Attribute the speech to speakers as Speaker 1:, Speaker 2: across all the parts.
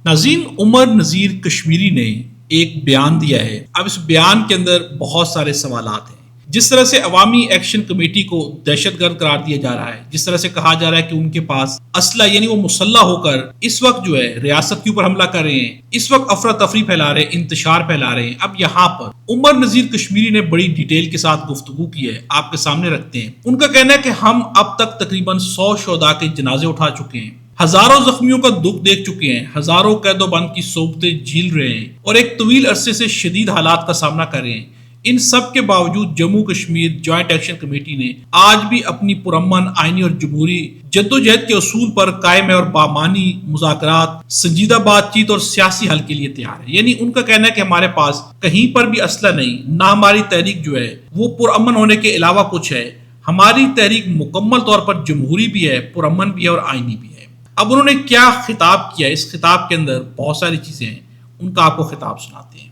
Speaker 1: ناظرین، عمر نذیر کشمیری نے ایک بیان دیا ہے. اب اس بیان کے اندر بہت سارے سوالات ہیں. جس طرح سے عوامی ایکشن کمیٹی کو دہشت گرد قرار دیا جا رہا ہے، جس طرح سے کہا جا رہا ہے کہ ان کے پاس اسلحہ یعنی وہ مسلح ہو کر اس وقت جو ہے ریاست کے اوپر حملہ کر رہے ہیں، اس وقت افراتفری پھیلا رہے ہیں، انتشار پھیلا رہے ہیں. اب یہاں پر عمر نذیر کشمیری نے بڑی ڈیٹیل کے ساتھ گفتگو کی ہے، آپ کے سامنے رکھتے ہیں. ان کا کہنا ہے کہ ہم اب تک تقریباً 100 شہداء کے جنازے اٹھا چکے ہیں، ہزاروں زخمیوں کا دکھ دیکھ چکے ہیں، ہزاروں قید و بند کی صحبتیں جھیل رہے ہیں اور ایک طویل عرصے سے شدید حالات کا سامنا کر رہے ہیں. ان سب کے باوجود Jammu Kashmir joint action committee نے آج بھی اپنی پرامن آئینی اور جمہوری جدوجہد کے اصول پر قائم ہے اور بامانی مذاکرات، سنجیدہ بات چیت اور سیاسی حل کے لیے تیار ہے. یعنی ان کا کہنا ہے کہ ہمارے پاس کہیں پر بھی اسلحہ نہیں، نہ ہماری تحریک جو ہے وہ پرامن ہونے کے علاوہ کچھ ہے. ہماری تحریک مکمل طور پر جمہوری بھی ہے، پرامن بھی ہے اور آئینی بھی ہے. اب انہوں نے کیا خطاب کیا، اس خطاب کے اندر بہت ساری چیزیں ہیں، ان کا آپ کو خطاب سناتے ہیں.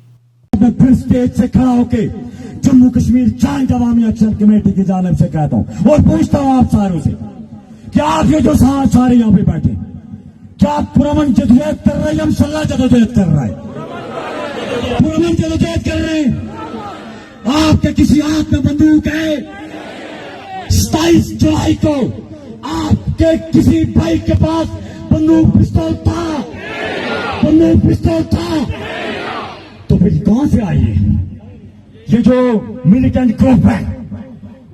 Speaker 2: میں پھر سٹیج سے کھڑا ہو کے جموں کشمیر جوائنٹ عوامی ایکشن کمیٹی کی جانب سے کہتا ہوں اور پوچھتا ہوں آپ ساروں سے کہ آپ یہ جو سارے یہاں پہ بیٹھے کیا آپ پرامن جدوجہد کر رہے ہیں یا مسلح جدوجہد کر رہے ہیں؟ پرامن جدوجہد کر رہے ہیں. آپ کے کسی ہاتھ میں بندوق ہے؟ 27 جولائی کو آپ کے کسی بھائی کے پاس بندوق پستول تھا؟ تو پھر کہاں سے آئی ہے یہ جو ملیٹنٹ گروپ ہے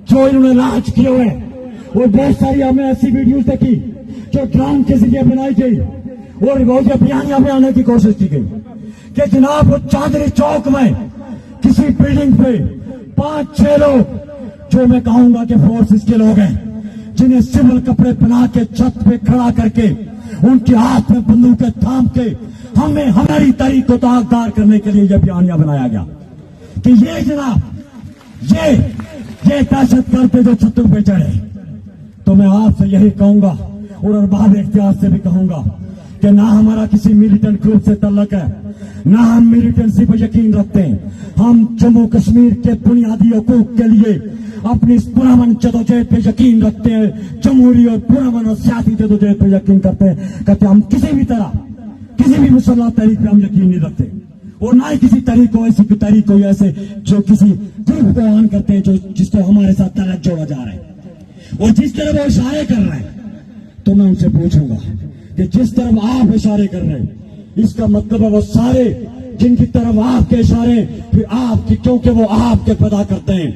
Speaker 2: جو انہوں نے لانچ کیے ہوئے؟ وہ بہت ساری ہمیں ایسی ویڈیوز دیکھی جو ڈرون کے ذریعے بنائی گئی اور وہ بیانیہ میں آنے کی کوشش کی گئی کہ جناب وہ چادری چوک میں کسی بلڈنگ پہ 5-6 لوگ جو میں کہوں گا کہ فورسز کے لوگ ہیں جنہیں سول کپڑے پہنا کے چھت پہ کھڑا کر کے ان کے ہاتھ میں بندوقیں تھام کے ہمیں ہماری تاریخ کو داغدار کرنے کے لیے یہ بیانیہ بنایا گیا کہ یہ جناب یہ دہشت گرد جو چھتوں پہ چڑھے. تو میں آپ سے یہی کہوں گا اور ارباب اختیار سے بھی کہوں گا کہ نہ ہمارا کسی ملیٹنٹ گروپ سے تعلق ہے، نہ ہم ملیٹنسی پر یقین رکھتے ہیں. ہم جموں کشمیر کے بنیادی حقوق کے لیے اپنی اس پرامن جدوجہد پہ یقین رکھتے ہیں، جمہوری اور پرامن اور سیاسی جدوجہد پہ یقین کرتے ہیں. کہتے ہم کسی بھی طرح کسی بھی مسلح تحریک پہ ہم یقین نہیں رکھتے اور نہ ہی کسی تحریک کو ایسی تحریک کو ایسے جو کسی گروپ کو آن کرتے ہیں جس کو ہمارے ساتھ تعلق جوڑا جا رہا ہے اور جس طرح وہ اشارے کر رہے ہیں. تو میں ان سے پوچھوں گا کہ جس طرف آپ اشارے کر رہے ہیں اس کا مطلب ہے وہ سارے جن کی طرف آپ کے اشارے پھر آپ کی کیونکہ وہ آپ کے پیدا کرتے ہیں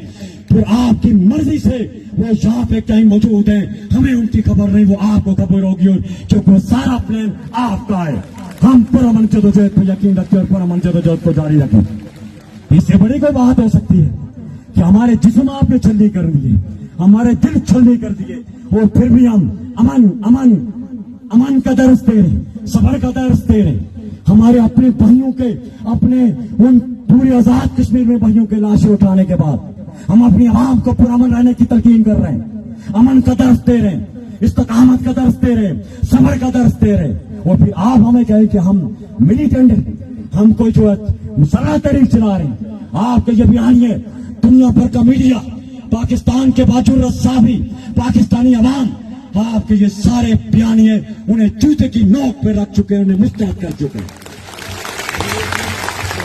Speaker 2: پھر آپ کی مرضی سے وہ یہاں پہ کہیں موجود ہیں، ہمیں ان کی خبر نہیں، وہ آپ کو خبر ہوگی کیونکہ وہ سارا پلان آپ کا ہے. ہم پرامن جدوجہد پہ یقین رکھتے اور پرامن جدوجہد کو جاری رکھیں. اس سے بڑی کوئی بات ہو سکتی ہے کہ ہمارے جسم آپ نے چھلنی کر دیے، ہمارے دل چھلنی کر دیے اور پھر بھی ہم امن کا درس دے رہے، صبر کا درس دے رہے. ہمارے اپنے بھائیوں کے اپنے ان پورے آزاد کشمیر میں بھائیوں کے لاشیں اٹھانے کے بعد ہم اپنی عوام کو پرامن رہنے کی تلقین کر رہے ہیں، امن کا درس دے رہے ہیں، استقامت کا درس دے رہے ہیں، صبر کا درس دے رہے ہیں. اور پھر آپ ہمیں کہیں کہ ہم ملیٹنٹ ہم کوئی جو مسلح تحریک چلا رہے ہیں. آپ کے یہ بیانیے دنیا بھر کا میڈیا، پاکستان کے باجر رسابی، پاکستانی عوام آپ کے یہ سارے بیانیے انہیں جوتے کی نوک پہ رکھ چکے ہیں، انہیں مستعد کر چکے ہیں.